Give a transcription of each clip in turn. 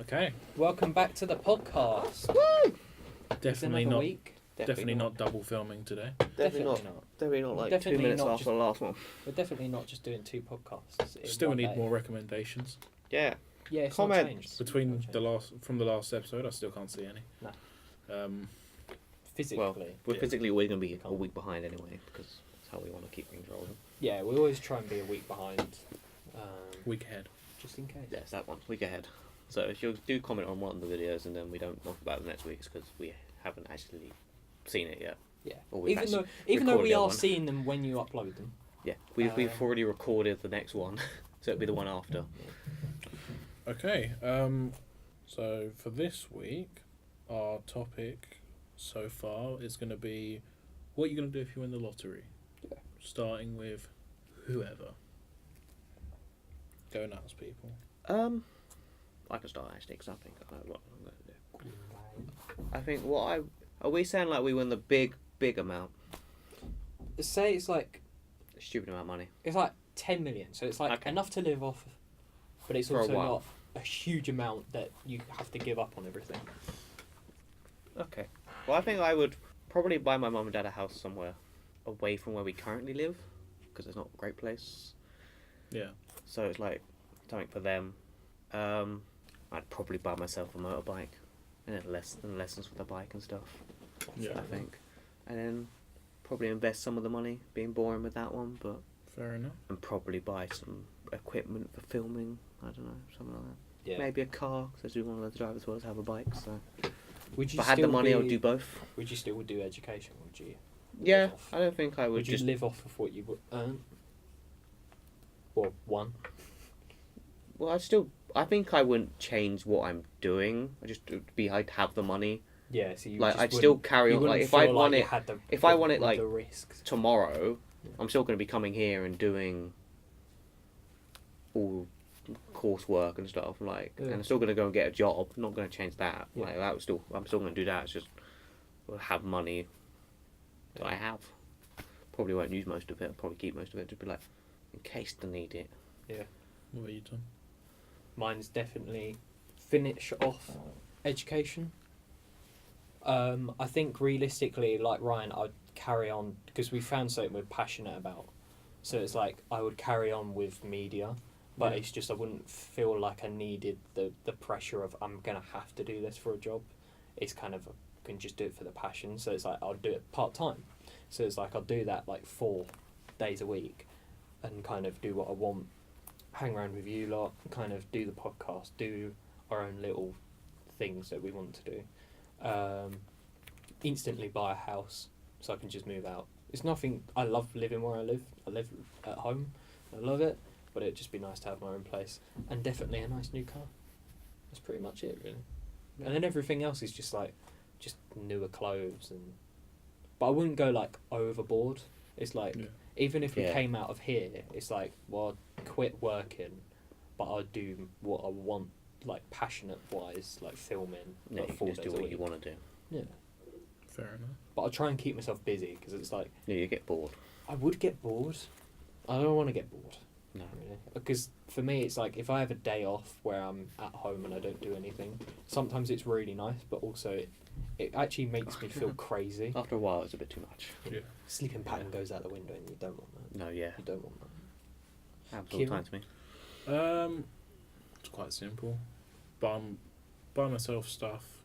Okay, Welcome back to the podcast. Woo! definitely Another not. week. Definitely not double filming today. Definitely not. Definitely not like 2 Definitely minutes not after just- the last one. We're definitely not just doing two podcasts. in Still one need day. more recommendations Yeah. Yeah, it's Comments. not changed. between It's not the changed. last episode. I still can't see any. No. Physically. Well, we're Yeah. physically always going to be a week behind anyway because that's how we want to keep things rolling. Yeah, we always try and be a week behind, Week ahead. just in case. Yes, that one. Week ahead. So if you do comment on one of the videos and then we don't talk about it next week, it's because we haven't actually seen it yet. Yeah. Or we've Even actually though recorded we the are one. seeing them when you upload them. Yeah, we've already recorded the next one, so it'll be the one after. Okay. So for this week, our topic so far is going to be what you're going to do if you win the lottery. Yeah. Starting with whoever. Go nuts, people. I can start actually because I think I know what I'm going to do. I think are we saying like we win the big amount, Say it's like a stupid amount of money? 10 million, so it's like Okay. enough to live off, but it's For a also while. not a huge amount that you have to give up on everything. Okay. Well, I think I would probably buy my mum and dad a house somewhere away from where we currently live because it's not a great place. Yeah. So it's like something for them. I'd probably buy myself a motorbike and then lessons with the bike and stuff. Yeah. I think, and then probably invest some of the money. Being boring with that one, but Fair enough. and probably buy some equipment for filming. I don't know, something like that. Yeah. Maybe a car because I do want to drive as well as have a bike. So Would you if I had the still money, I would be- do both. Would you still do education? Would you? Yeah, live off? I don't think I would Would you just. live off of what you would earn? Or one? Well, I think I wouldn't change what I'm doing. I'd have the money Yeah, so you Like, just I'd still wouldn't- carry you on, wouldn't like, if I feel want you it- had the, if I want it, the like, risks. tomorrow. Yeah. I'm still going to be coming here and doing all coursework and stuff. Like, Yeah. and I'm still going to go and get a job. I'm not going to change that. Yeah. Like, I'm still going to do that. It's just I'll have money that I have. Probably won't use most of it. I'll probably keep most of it. Just be like, in case I need it. What are you doing? Mine's definitely finish off education. I think realistically, like Ryan, I'd carry on because we found something we're passionate about. So it's like I would carry on with media, but Yeah. it's just I wouldn't feel like I needed the pressure of I'm gonna have to do this for a job. It's kind of I can just do it for the passion. So it's like I'll do it part time. So it's like I'll do that like 4 days a week, and kind of do what I want. Hang around with you lot, kind of do the podcast, do our own little things that we want to do. Instantly buy a house so I can just move out. It's nothing. I love living where I live. I live at home. I love it, but it'd just be nice to have my own place and definitely a nice new car. That's pretty much it, really. Yeah. And then everything else is just like just newer clothes and. But I wouldn't go like overboard. It's like Yeah. even if we Yeah. came out of here, it's like well, I'd quit working, but I'd do what I want, like passionate wise, like filming. Yeah, like you 4 can just days do a what you week. want to do. Yeah, Fair enough. but I try and keep myself busy because it's like Yeah, you get bored. I would get bored. I don't want to get bored. No. Really. Because for me, it's like if I have a day off where I'm at home and I don't do anything, sometimes it's really nice, but also it actually makes me feel crazy. After a while, it's a bit too much. Yeah. Sleeping pattern goes out the window and you don't want that. No, yeah. You don't want that. Happens all the Kieran? time to me. It's quite simple. Buy myself stuff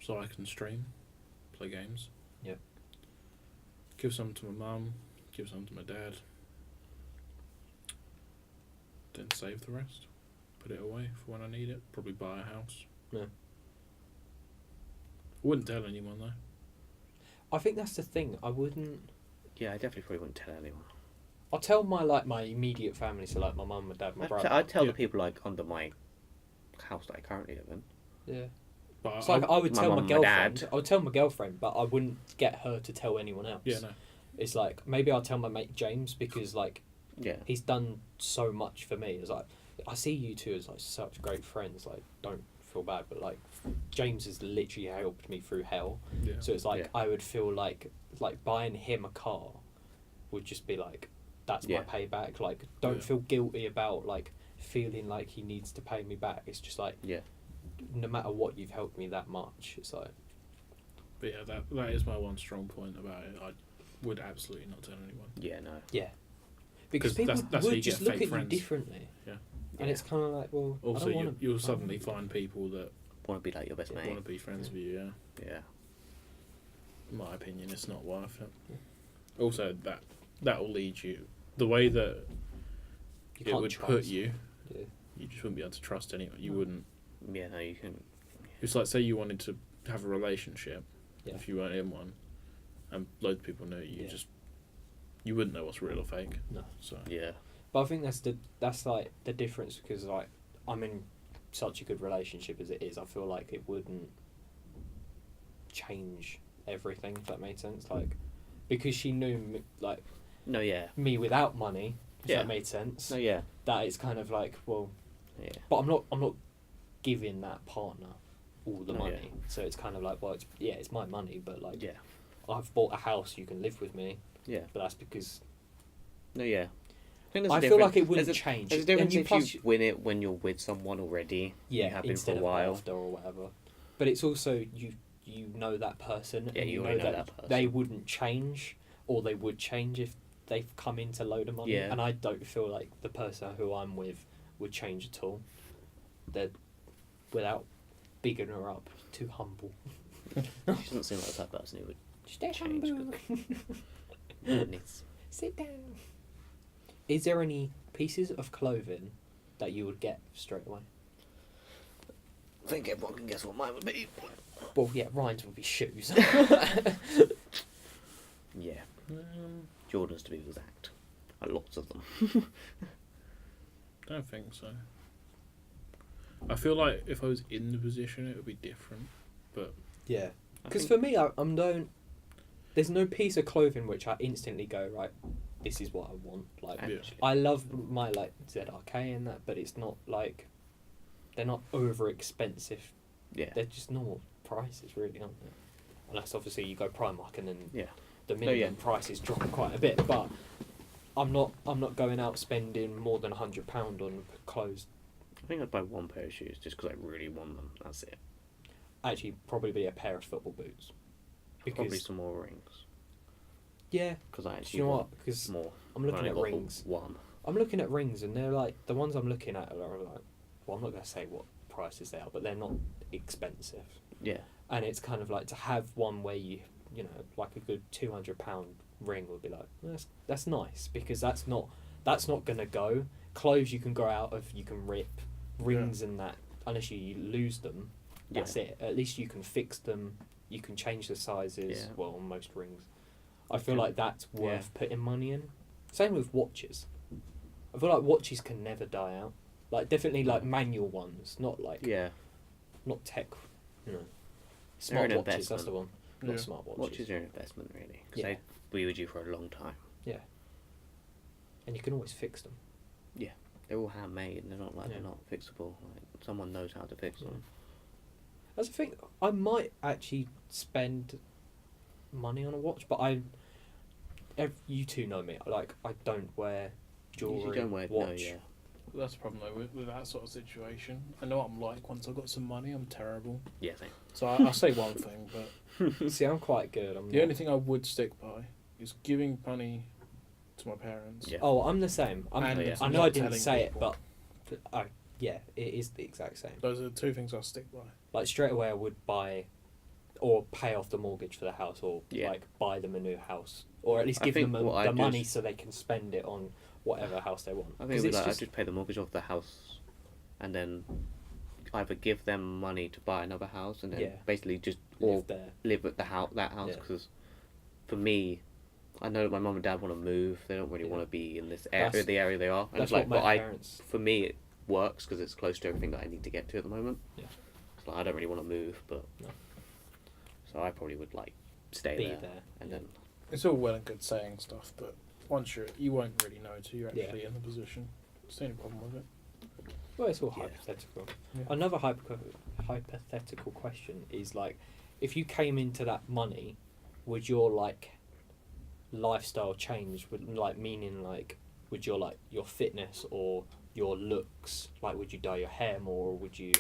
so I can stream, play games. Yep. Give some to my mum, give some to my dad. Then save the rest. Put it away for when I need it. Probably buy a house. Yeah. Wouldn't tell anyone though. I think that's the thing. I wouldn't. Yeah, I definitely probably wouldn't tell anyone. I'll tell my immediate family, so like my mum, my dad, my brother. I'd tell Yeah. the people like under my house that I currently live in. Yeah. But It's like I would my tell my mum, my girlfriend. dad. I would tell my girlfriend, but I wouldn't get her to tell anyone else. yeah, no. It's like maybe I'll tell my mate James because like Yeah. he's done so much for me. It's like I see you two as like such great friends. Like don't feel bad, but like James has literally helped me through hell. Yeah. So it's like Yeah. I would feel like buying him a car would just be like that's Yeah. my payback. Like don't Yeah. feel guilty about like feeling like he needs to pay me back. It's just like Yeah. no matter what, you've helped me that much. It's like, But yeah, that is my one strong point about it. I would absolutely not tell anyone. Yeah, no. because 'Cause people that's how would you just get look fake at friends. you differently. Yeah. And it's kind of like, well, Also, I don't want to. you'll suddenly find people that Want to be like your best want mate. to be friends with you. Yeah. Yeah. In my opinion, it's not worth it. Yeah. Also, that will lead you the way that You it can't would trust. put you. Yeah. You just wouldn't be able to trust anyone. You No. wouldn't. Yeah, no, you can. It's like, say you wanted to have a relationship. Yeah. If you weren't in one, and loads of people knew you, Yeah. you wouldn't know what's real or fake. No. So Yeah. But I think that's like the difference, because like I'm in such a good relationship as it is. I feel like it wouldn't change everything, if that made sense. Like, because she knew me, like No, yeah. me without money, if Yeah. that made sense. No, yeah. That it's kind of like, well, Yeah. but I'm not giving that partner all the No, money. yeah. So it's kind of like, well, it's my money, but like Yeah. I've bought a house, you can live with me, Yeah. but that's because No, yeah. I think there's a I feel difference- like it wouldn't there's a- change. There's a difference And if plus you win it when you're with someone already. yeah, You have been for instead a of while. after or whatever. But it's also you know that person, Yeah, and you you know already know that, that person. they wouldn't change, or they would change if they've come into a load of money. Yeah. And I don't feel like the person who I'm with would change at all. They're without bigging her up, too humble. She doesn't seem like the type of person who would Stay change. humble. Needs. Sit down. Is there any pieces of clothing that you would get straight away? I think everyone can guess what mine would be. Well, yeah, Ryan's would be shoes. Yeah. um, Jordans, to be exact. Lots of them. don't think so. I feel like if I was in the position, it would be different. But Yeah, I because think- for me, I'm don't. There's no piece of clothing which I instantly go, right, this is what I want. Like, Actually, I love my like ZRK and that, but it's not like they're not over expensive. yeah. They're just normal prices, really, aren't they? Unless obviously you go Primark and then Yeah. the No, minimum yeah. prices drop quite a bit. But I'm not going out spending more than £100 on clothes. I think I'd buy one pair of shoes just because I really want them. That's it. Actually, probably be a pair of football boots. Probably Because some more rings. yeah, Because I do actually you know want what? Because more. I'm looking I only at got the rings. one. I'm looking at rings, and they're like the ones I'm looking at are like. Well, I'm not going to say what prices they are, but they're not expensive. Yeah. And it's kind of like to have one where you like a good £200 ring would be like that's nice, because that's not going to go. Clothes you can go out of, you can rip. Rings and that, unless you lose them, that's Yeah. it. At least you can fix them. You can change the sizes. Yeah. Well, on most rings, I feel Yeah. like that's worth Yeah. putting money in. Same with watches. I feel like watches can never die out. Like definitely like manual ones, not like Yeah. not tech. You know, They're an smart watches. That's investment. the one. Not Yeah. smart watches. Watches are an investment, really. Because Yeah. they be with you for a long time. And you can always fix them. They're all handmade. They're not like Yeah. they're not fixable. Like someone knows how to fix them. That's the thing. I might actually spend money on a watch, but you two know me. Like I don't wear jewelry. You don't wear watch. no, yeah. that's the problem though with that sort of situation. I know what I'm like once I've got some money. I'm terrible. Yeah, same. So I say one thing, but See, I'm quite good. I'm the not- only thing I would stick by is giving money to my parents. Yeah. Oh, I'm the same. And I know I not didn't telling say people. it, but yeah, it is the exact same. Those are the two things I'll stick by. Like straight away, I would buy, or pay off the mortgage for the house, or Yeah. like buy them a new house, or at least I give think them what I the do money is- so they can spend it on whatever house they want. I 'Cause think it'd be it's like just- I'd just pay the mortgage off the house, and then either give them money to buy another house, and then Yeah. basically just live there. live at that house. Yeah. Because for me, I know that my mum and dad want to move. They don't really Yeah. want to be in this area, That's- the area they are. And That's it's like, what my but parents. for me, it works because it's close to everything that I need to get to at the moment. Yeah. So I don't really want to move, but No. so I probably would like stay Be there, there, and yeah. then It's all well and good saying stuff, but once you won't really know till you're Yeah. actually in the position. It's the only problem with it. Well, it's all Yeah. hypothetical. Yeah. Another hypothetical question is like, if you came into that money, would your like lifestyle change? Would like meaning like, would your like your fitness or your looks, like would you dye your hair more, or would you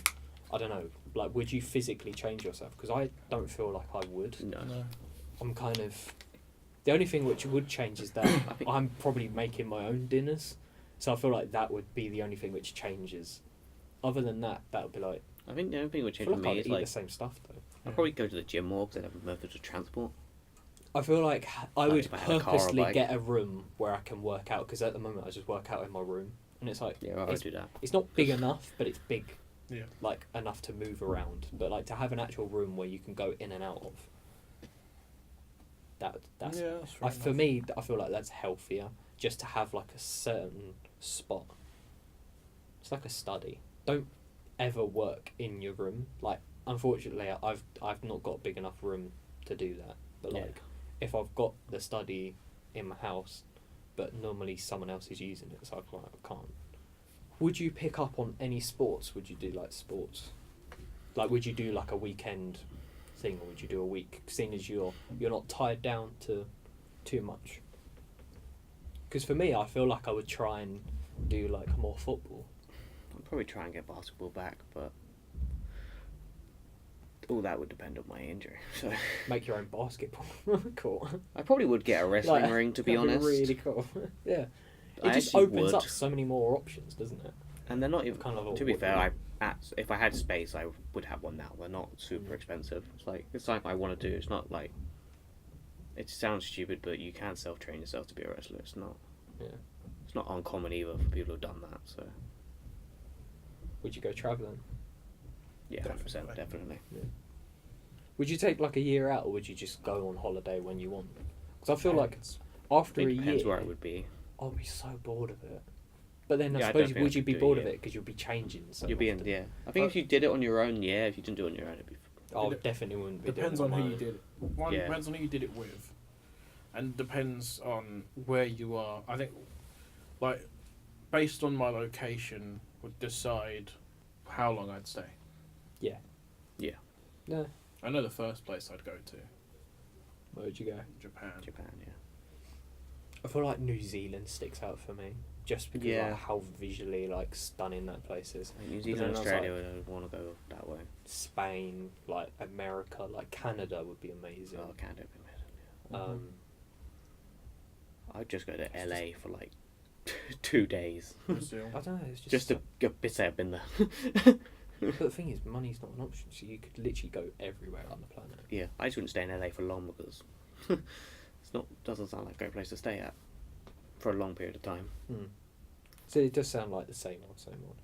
I don't know, like, would you physically change yourself? Because I don't feel like I would. No. I'm kind of... The only thing which would change is that I'm probably making my own dinners. So I feel like that would be the only thing which changes. Other than that, that would be like... I think the only thing that would I change feel for like me I'd is eat like the same stuff, though. I'd probably go to the gym more because I'd have methods of transport. I feel like I Like would if I had a car or purposely bike. get a room where I can work out, because at the moment I just work out in my room. And it's like... Yeah, I would do that. It's not big enough, but it's big, Yeah. like, enough to move around. But, like, to have an actual room where you can go in and out of, that's... Yeah, that's fair For enough. me, I feel like that's healthier, just to have, like, a certain spot. It's like a study. Don't ever work in your room. Like, unfortunately, I've not got a big enough room to do that. But, Yeah. like, if I've got the study in my house, but normally someone else is using it, so I can't. Would you pick up on any sports? Would you do, like, sports? Like, would you do, like, a weekend thing, or would you do a week, seeing as you're not tied down to too much? Because for me, I feel like I would try and do, like, more football. I'd probably try and get basketball back, but all that would depend on my injury. So Make your own basketball court. I probably would get a wrestling Like, ring, to be that'd honest. really cool. Yeah. I It just actually opens would. up so many more options, doesn't it? And they're not even. Kind of To be what fair, you- if I had space, I would have one now. They're not super expensive. It's something I want to do. It's not like. It sounds stupid, but you can self-train yourself to be a wrestler. It's not. Yeah. It's not uncommon either for people who've done that. So Would you go travelling? yeah, 100%, Definitely. definitely. Would you take, like, a year out, or would you just go on holiday when you want? Because I feel like Depends. after It a depends year, where I would be. I'll be so bored of it. But then I Yeah, I suppose don't think would I you could be do a bored of year. it because you'll be changing so You'd be in, often? yeah. I think if you did it on your own, yeah. If you didn't do it on your own, it'd be. I It definitely wouldn't be Depends doing on it who my you own. did it. One Yeah. depends on who you did it with, and depends on where you are. I think, like, based on my location, would decide how long I'd stay. Yeah. Yeah. No. I know the first place I'd go to, Where would you go? Japan. Japan, yeah. I feel like New Zealand sticks out for me, just because Yeah. like how visually like stunning that place is. Like New then Zealand, I was Australia, I would want to go that way. Spain, like America, like Canada would be amazing. Oh, Canada would be amazing. Um, I'd just go to LA for like 2 days. Brazil. I don't know. It's just, Just to say I've been there. But the thing is, money's not an option, so you could literally go everywhere on the planet. Yeah, I just wouldn't stay in LA for long because doesn't sound like a great place to stay at for a long period of time. Hmm. So it does sound like the same old, same old.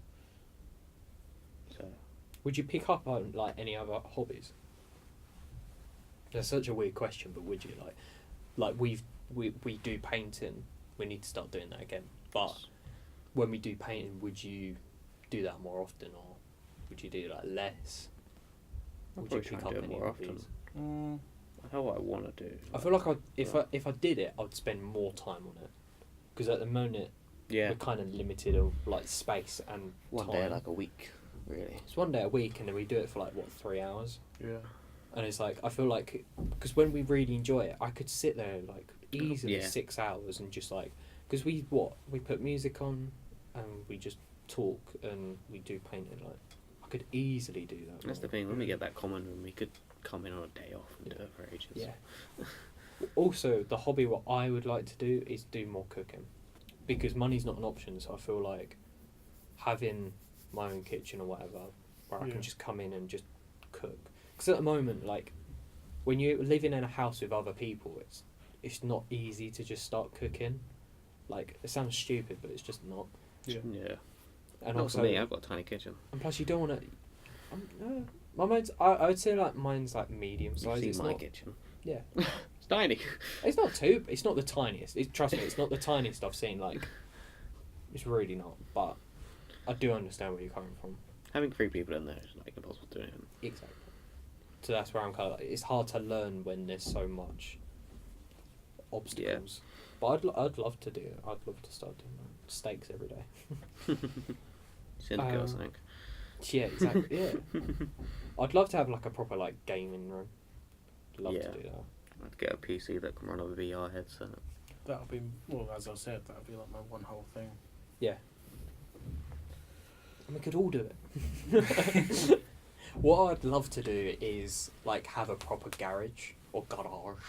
So Would you pick up on like any other hobbies? That's such a weird question, but would you like we do painting? We need to start doing that again. But when we do painting, would you do that more often, or would you do like less? I'll Would you probably try pick and up do it any more hobbies? often. I know what I want to do. I feel like if I did it, I'd spend more time on it. Because at the moment, Yeah, we're kind of limited of like space and one time. day, like a week, really. It's one day a week, and then we do it for like what 3 hours. Yeah. And it's like I feel like because when we really enjoy it, I could sit there like easily Yeah. 6 hours and just like because we put music on and we just talk and we do painting. Like I could easily do that. That's the more. thing. When we get that common room, we could come in on a day off and do it for ages. Yeah. Also, the hobby what I would like to do is do more cooking, because money's not an option. So I feel like having my own kitchen or whatever, where I Yeah. can just come in and just cook. Because at the moment, like when you're living in a house with other people, it's not easy to just start cooking. Like it sounds stupid, but it's just not. Yeah. Yeah. And Not also, for me. I've got a tiny kitchen. and plus you don't want to. My mine's. I would say like mine's like medium You've size. seen It's my not. kitchen. Yeah. It's tiny. It's not too. It's not the tiniest. Trust me, it's not the tiniest I've seen. Like, it's really not. But I do understand where you're coming from. Having 3 people in there is like impossible to do. Exactly. So that's where I'm kind of. Like, it's hard to learn when there's so much obstacles. But I'd love to do it. I'd love to start doing that. Steaks every day. Send a girl something. Yeah, exactly. Yeah. I'd love to have like a proper like gaming room. Love Yeah. to do that. I'd get a PC that can run a VR headset. That'll be, well, as I said, that'll be like my one whole thing. Yeah. And we could all do it. What I'd love to do is like have a proper garage or garage,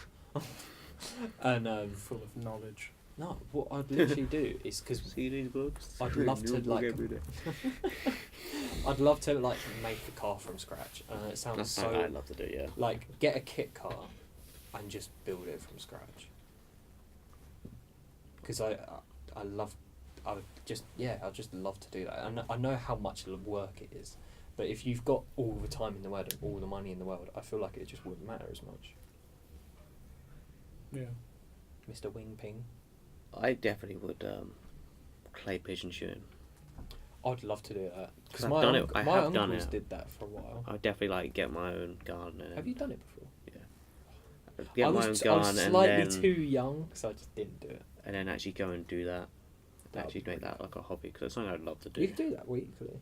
and Full of knowledge. no, what I'd literally do is because See these books? I'd Read love new to, book like- every day. I'd love to like make a car from scratch. It sounds That's so something I'd love to do. Yeah. like get a kit car and just build it from scratch. Because I love, I would just I'd just love to do that. I know how much work it is, but if you've got all the time in the world and all the money in the world, I feel like it just wouldn't matter as much. Yeah. Mr. Wing Ping, I definitely would clay pigeon shooting. I'd love to do that because I've my done it- I my have done uncles it. did that for a while. I'd definitely like get my own garden. And Have you done it before? Get I my own was garden slightly and then too young, so I just didn't do it. and then actually go and do that. That Actually would be make that like a hobby because it's something I'd love to do. You could do that weekly.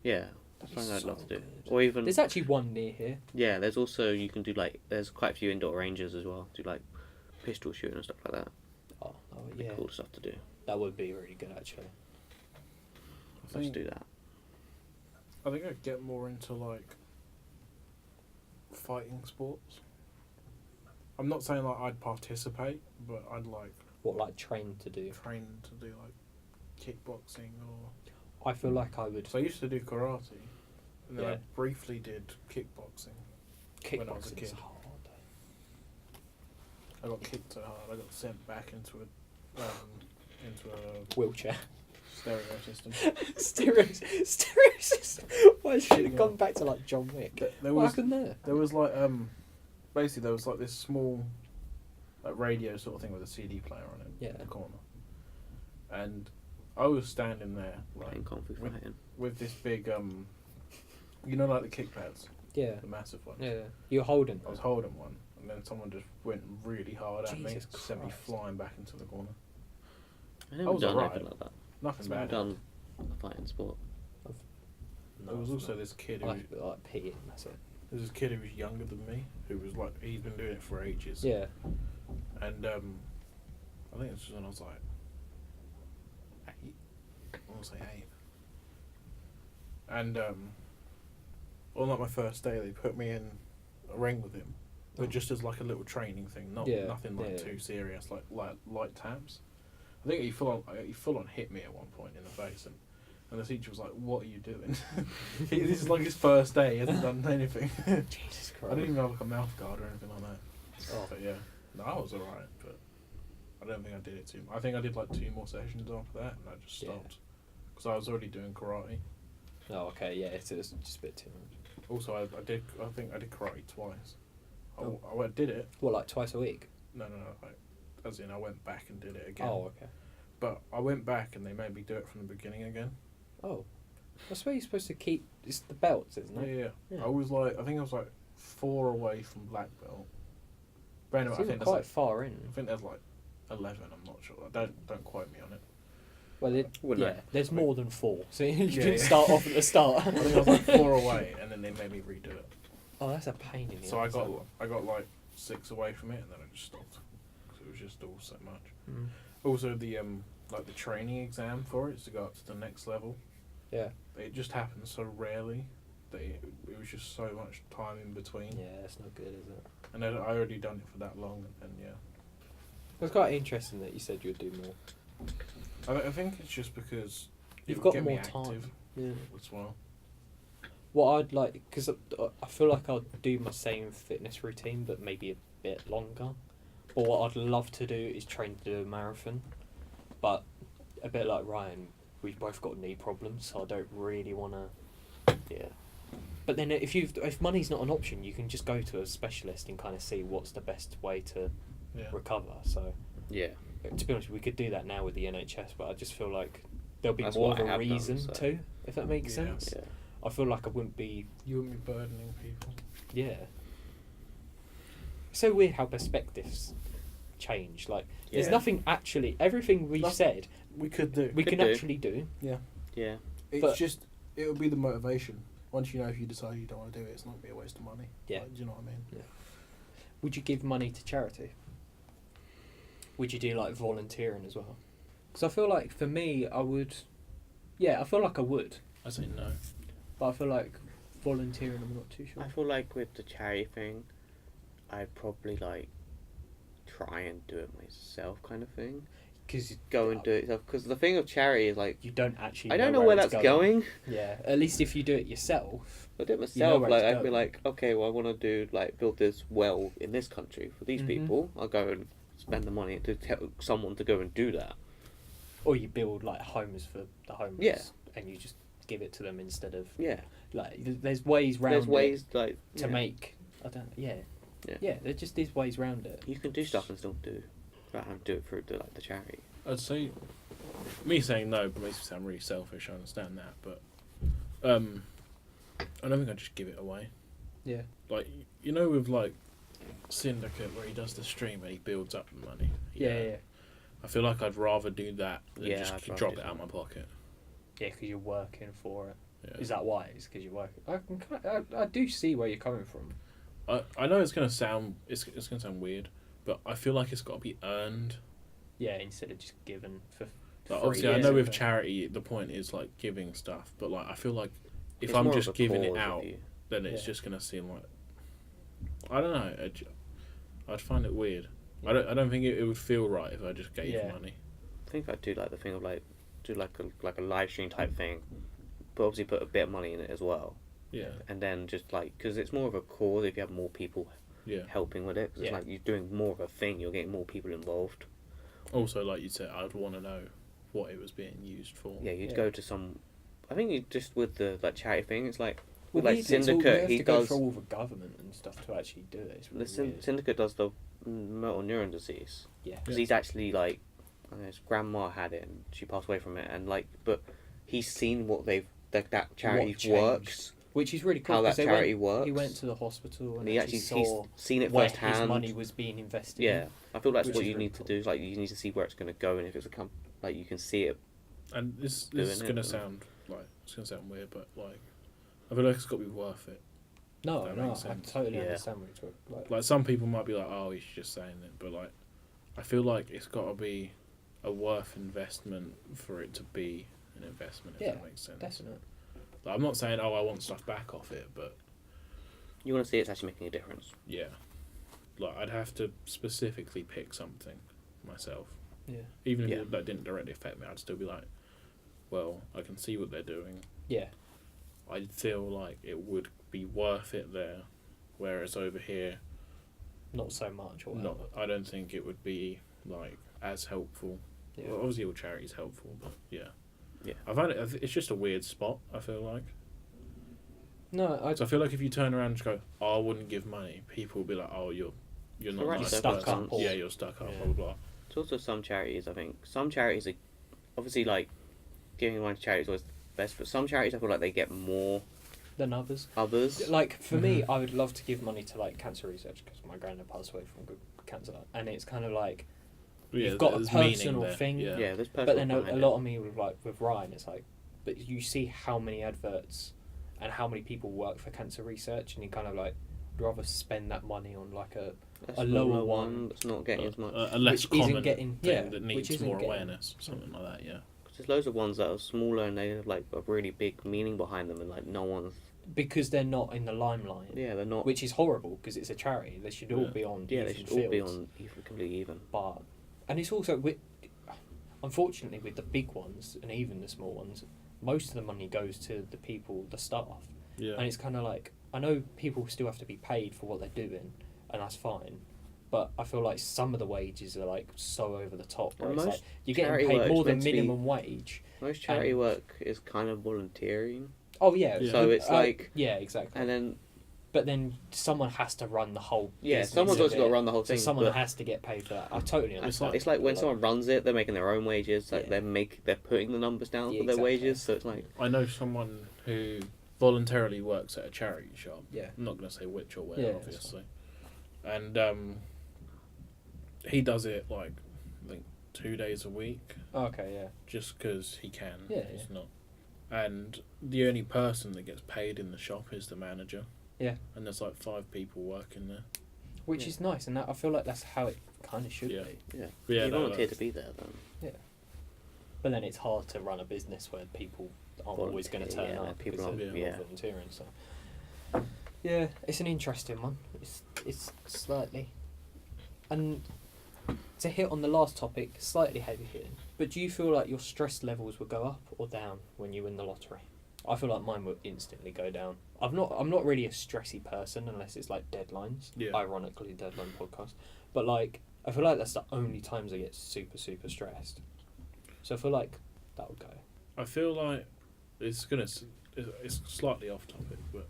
Yeah, That'd something be I'd love so to do. good. Or even There's actually one near here. yeah, there's also you can do like there's quite a few indoor ranges as well. Do like pistol shooting and stuff like that. Oh Be yeah, cool stuff to do. that would be really good actually. I Let's think, do that. I think I'd get more into like fighting sports. I'm not saying like I'd participate, but I'd like What like train to do? train to do like kickboxing or. I feel like I would. So I used to do karate, and then I Yeah. briefly did kickboxing. when I was a Kickboxing is kid. hard. I got kicked so hard I got sent back into a Wheelchair. stereo system. stereo system. Why should have Yeah. gone back to like John Wick? There What was happened there? there was like basically there was like this small like radio sort of thing with a CD player on it Yeah. in the corner, and I was standing there like Playing Kung Fu with- fighting. with this big you know like the kick pads, Yeah. the massive ones. Yeah. You're holding. I was holding one, and then someone just went really hard at me, Jesus sent me Christ. flying back into the corner. I never was done alright. anything like that. Nothing I've never bad. done a fighting sport. There was also this kid who I like, like peeing. That's it. there was this kid who was younger than me who was like he'd been doing it for ages. Yeah. And I think this was when I was like 8. I want to say 8. And on like my first day, they put me in a ring with him, but Oh. just as like a little training thing, not Yeah, nothing like yeah. too serious, like light taps. I think he full on hit me at one point in the face, and the teacher was like, "What are you doing?" This is like his first day. He hasn't done anything. Jesus I Christ. didn't even have like a mouth guard or anything like that. Oh. But yeah, no, I was alright, but I don't think I did it too. I think I did like 2 more sessions after that, and I just Yeah. stopped because I was already doing karate. Oh, okay. Yeah. It's just a bit too much. Also, I think I did karate twice. Oh. I did it. What, like twice a week? No, like, as in I went back and did it again. Oh, okay. But I went back and they made me do it from the beginning again. Oh. That's where you're supposed to keep. It's the belts, isn't Yeah, it? yeah. Yeah. I was like, I think I was like 4 away from black belt. But anyway, So I you think were there's quite like, far in. I think there's like 11. I'm not sure. Don't quote me on it. Well, Wouldn't yeah, there's more than 4. So you Yeah, didn't yeah. start off at the start. I think I was like 4 away, and then they made me redo it. Oh, that's a pain in the So I ass, got that. I got like 6 away from it, and then I just stopped because it was just all so much. Mm. Also, the like the training exam for it is to go up to the next level. Yeah. It just happens so rarely that it was just so much time in between. Yeah, it's not good, is it? And I already done it for that long, and yeah, It was quite interesting that you said you'd do more. I think it's just because You've it would got get me more active time. Yeah. as well. What I'd like, because I feel like I'll do my same fitness routine, but maybe a bit longer. Or what I'd love to do is train to do a marathon, but a bit like Ryan, we've both got knee problems, so I don't really want to. Yeah. But then if money's not an option, you can just go to a specialist and kind of see what's the best way to Yeah. recover. So Yeah. to be honest, we could do that now with the NHS, but I just feel like there'll be That's more what of I a have done, reason so. to, if that makes Yeah. sense. Yeah. I feel like I wouldn't be. You wouldn't be burdening people. Yeah. It's so weird how perspectives change. Like, there's Yeah. nothing actually. Everything we've Nothing. said, We could do. we Could can do. actually do. Yeah. Yeah. It's But- just it would be the motivation. Once you know if you decide you don't want to do it, it's not be a waste of money. Yeah. Like, do you know what I mean? Would you give money to charity? Would you do like volunteering as well? Because I feel like for me, I would. Yeah, I feel like I would, I say no. but I feel like volunteering, I'm not too sure. I feel like with the charity thing, I'd probably like try and do it myself, kind of thing. Because Go and do it yourself. Because the thing of charity is like you don't actually. I don't know where it's that's going. Yeah, at least if you do it yourself. I do it You know myself. where Like it's I'd be going. like, okay, well I want to do like build this well in this country for these Mhm. people. I'll go and spend the money to tell someone to go and do that. Or you build like homes for the homeless. Yeah. And you just give it to them instead of Yeah. like. There's ways round. There's ways like it to make. I don't. Yeah. Yeah. Yeah. There just is ways round it. You can do stuff and still do. Like, do it through the charity. I'd say me saying no makes me sound really selfish. I understand that, but I don't think I'd just give it away. Yeah. Like you know, with like Syndicate where he does the stream and he builds up the money. Yeah. I feel like I'd rather do that than Yeah, just I'd rather drop do it out of that. my pocket. Yeah, because you're working for it. Yeah. Is that why? It's because you're working. I do see where you're coming from. I know it's gonna sound gonna sound weird, but I feel like it's got to be earned. Yeah, instead of just given for Like, free. obviously, I Yeah. know with charity the point is like giving stuff, but like I feel like if It's I'm more of just a giving it cause of out, you. then it's Yeah. just gonna seem like I don't know. I'd find it weird. I don't think it would feel right if I just gave Yeah. money. I think I'd do like the thing of like do like a live stream type thing, but obviously put a bit of money in it as well, Yeah, and then just like because it's more of a cause if you have more people yeah. helping with it. 'Cause Yeah. it's like you're doing more of a thing. You're getting more people involved. Also, like you said, I'd want to know what it was being used for. Yeah, you'd Yeah. go to some. I think you just with the like charity thing. It's like Well, like these- it's all- Syndicate. you have He to go does through all the government and stuff to actually do it. It's really the weird. Syndicate does the motor neuron disease Yeah. because Yeah. he's actually like I don't know, his grandma had it and she passed away from it and like but he's seen what they've that charity changed. works. Which is really cool. How that 'cause they charity went, works. He went to the hospital And and he actually actually he's saw seen it where firsthand. his money was being invested. Yeah, I feel that's Which what is you really need cool. to do. Like you need to see where it's going to go, and if it's a like you can see it. And this Doing is it, gonna but- sound like it's gonna sound weird, but like I feel like it's got to be worth it. No, That no, makes I sense. totally Yeah. understand what you're talking about. Like some people might be like, "Oh, he's just saying it," but like I feel like it's got to be a worth investment for it to be an investment. If Yeah, that makes sense. Definitely. Like, I'm not saying, "Oh, I want stuff back off it," but You want to see it's actually making a difference. yeah, like I'd have to specifically pick something myself. Yeah. Even if Yeah. that didn't directly affect me, I'd still be like, well, I can see what they're doing. Yeah. I feel like it would be worth it there, whereas over here, Not so much. Or not. whatever. I don't think it would be like as helpful. Yeah. Well, obviously, all charity's helpful, but yeah. Yeah. I find it's just a weird spot. I feel like. No, So I feel like if you turn around and just go, "Oh, I wouldn't give money," people will be like, "Oh, you're not Right, nice you're stuck person. up or- Yeah, you're stuck up. Yeah. Blah blah blah." There's also some charities. I think some charities are obviously like giving money to charities is always the best, but some charities I feel like they get more than others. others. Like for me, Mhm. I would love to give money to like cancer research because my granddad passed away from cancer, and it's kind of like Yeah, you've got a there's meaning personal there, thing. Yeah. Yeah, there's but then a lot of me with like with Ryan, it's like, but you see how many adverts and how many people work for cancer research, and you kind of like would rather spend that money on like a a lower lower one. one that's not getting as much. A less Which isn't common getting- thing yeah, that which needs isn't more getting- awareness, something like that. Yeah. 'Cause there's loads of ones that are smaller and they have like a really big meaning behind them, and like no one's. because they're not in the limelight, Yeah, they're not. which is horrible because it's a charity. They should all Yeah. be on. Yeah, they even should all be fields. on even completely even. But and it's also with, unfortunately with the big ones and even the small ones, most of the money goes to the people, the staff, Yeah. and it's kind of like I know people still have to be paid for what they're doing, and that's fine. But I feel like some of the wages are like so over the top. Where And it's most like you're getting charity paid work's more than meant to be- minimum wage. Most charity And- work is kind of volunteering, Oh yeah. Yeah. so it's like, yeah, exactly. and then But then someone has to run the whole. yeah, business someone's of also got to it, run the whole So thing. someone but has to get paid for that. I totally understand. it's like when But, someone runs it, they're making their own wages. Like Yeah. they're putting the numbers down Yeah, for their exactly. wages. So it's like I know someone who voluntarily works at a charity shop. Yeah. I'm not going to say which or where, Yeah, that's obviously. And he does it like I think 2 days a week, Okay. Yeah. just because he can. Yeah, It's not. And the only person that gets paid in the shop is the manager. Yeah. And there's like 5 people working there. Which Yeah. is nice, and that, I feel like that's how it kind of should Yeah. be. yeah, Yeah, you no, volunteer no. to be there then. But then it's hard to run a business where people aren't always going to Volunteer, turn yeah, up people because aren't- of yeah. volunteering. So Yeah, it's an interesting one. It's slightly, and to hit on the last topic, slightly heavy hitting. But do you feel like your stress levels will go up or down when you win the lottery? I feel like mine will instantly go down. I'm not really a stressy person unless it's like deadlines. Yeah. Ironically, deadline podcast. But like, I feel like that's the only times I get super stressed. So I feel like that would go. I feel like it's slightly off topic, but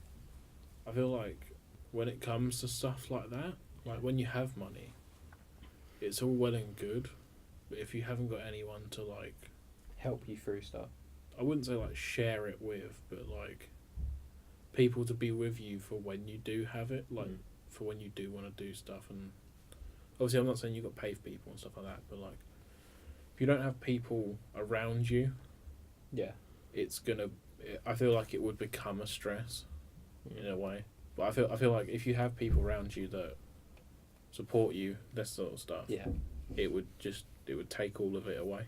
I feel like when it comes to stuff like that, like when you have money, it's all well and good, but if you haven't got anyone to like Help you through stuff. I wouldn't say like share it with, but like people to be with you for when you do have it, like for when you do want to do stuff. And obviously I'm not saying you've got to pay for people and stuff like that, but like if you don't have people around you, Yeah. I feel like it would become a stress in a way. But I feel like if you have people around you that support you, this sort of stuff, Yeah. it would take all of it away.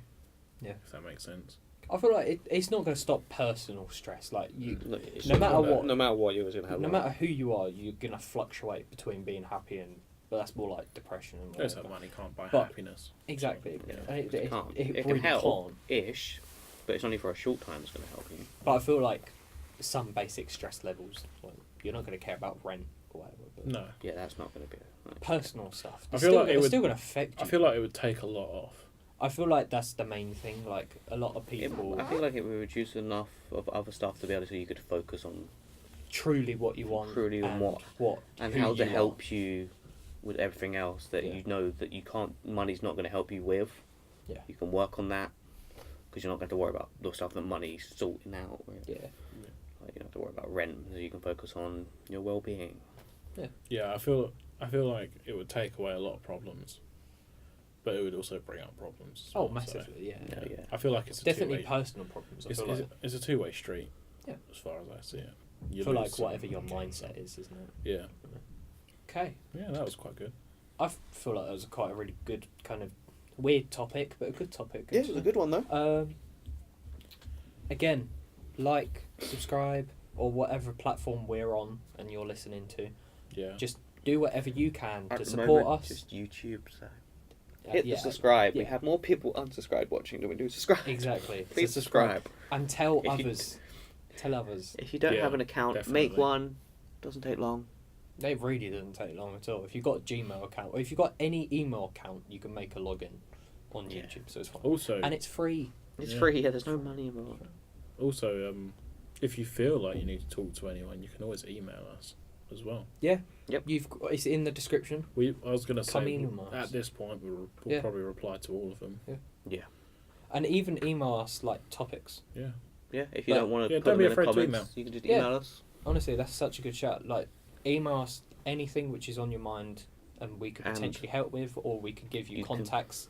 Yeah. If that makes sense. I feel like it's not going to stop personal stress. Like you, Look, it's no matter not- what, no matter what, you're always gonna have. no one. matter who you are, you're going to fluctuate between being happy and. But that's more like depression and There's whatever. that money can't buy But- happiness. Exactly. Yeah, And it it can't. it It really can help, can't. ish, but it's only for a short time. It's gonna help you. But I feel like some basic stress levels, like you're not going to care about rent or whatever. But No. Yeah, that's not gonna be. personal stuff. I feel like it would- still going to affect you. I feel like it would take a lot off. I feel like that's the main thing. Like a lot of people, I feel like it would reduce enough of other stuff to be able to, so you could focus on truly what you want, Truly and what- and who how to you help you with everything else that Yeah. you know that you can't. Money's not going to help you with. Yeah. You can work on that because you're not going to worry about the stuff that money's sorting out. Are. Yeah. Like, you don't have to worry about rent, so you can focus on your well-being. Yeah, I feel like it would take away a lot of problems, but it would also bring up problems. as Oh, well, so, massively. Yeah. Yeah. I feel like it's Definitely a two-way, personal problems. I feel like. it's a two-way street. Yeah. As far as I see it. I You feel lose like some, whatever your you gain mindset some. is, isn't it? Yeah. Okay. Yeah, that was quite good. I feel like that was quite a really good kind of weird topic, but a good topic. Yeah, it was a actually. good one though. Again, like, subscribe, or whatever platform we're on and you're listening to. Yeah. Just do whatever you can At to the support moment, us. just YouTube. So Uh, hit yeah, the subscribe. We yeah. have more people unsubscribed watching than we do subscribe. Exactly. Please So subscribe. and tell If you- others. Tell others. If you don't Yeah, have an account, definitely. make one. Doesn't take long. It really doesn't take long at all. If you've got a Gmail account, or if you've got any email account, you can make a login on Yeah. YouTube, so it's fine. Also, And it's free. It's Yeah. free. Yeah, there's no money involved. if you feel like you need to talk to anyone, you can always email us as well. Yep. It's in the description. I was going to Come say, email us. at this point, we'll Yeah. probably reply to all of them. And even email us like topics. Yeah. Yeah, if you Like- don't want to Yeah, put don't them be in the afraid to comments, email. you can just Yeah. email us. Honestly, that's such a good shout. Like, email us anything which is on your mind, and we could And potentially help with, or we could give you you can- contacts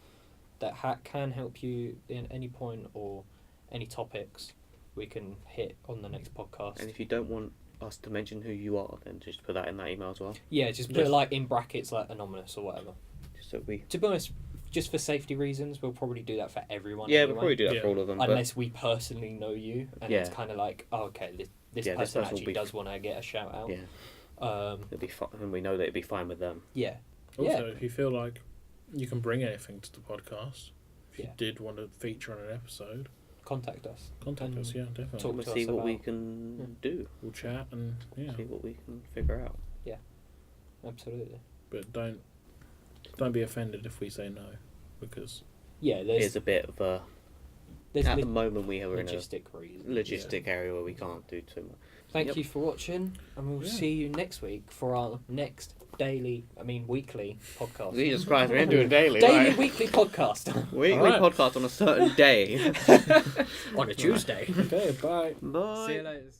that can help you in any point, or any topics we can hit on the next podcast. And if you don't want us to mention who you are, then just put that in that email as well. Yeah, just put Yes. it like in brackets, like anonymous or whatever. Just so we. To be honest, just for safety reasons, we'll probably do that for everyone. Yeah, anyway, we'll probably do that Yeah. for all of them. unless we personally know you, and it's Yeah. kind of like, oh, okay, this Yeah, this person person will actually be- does want to get a shout but out. yeah, it'll be fine, and we know that it'll be fine with them. Yeah. Also, if you feel like you can bring anything to the podcast, if you Yeah. did want to feature on an episode, Contact us. contact And us. Yeah, definitely. talk We'll to see us what we about- can do. We'll chat and yeah, See what we can figure out. Absolutely. but don't be offended if we say no, because Yeah, It's there's a bit of a. there's At lo- the moment, we are in a logistic reasons. logistic area where we can't do too much. Thank Yep. you for watching, and we'll Yeah. see you next week for our next weekly podcast. Jesus Christ, we ain't doing daily. Daily right? weekly podcast Weekly Alright. podcast on a certain day. on a Tuesday. okay, bye. Bye. See you later.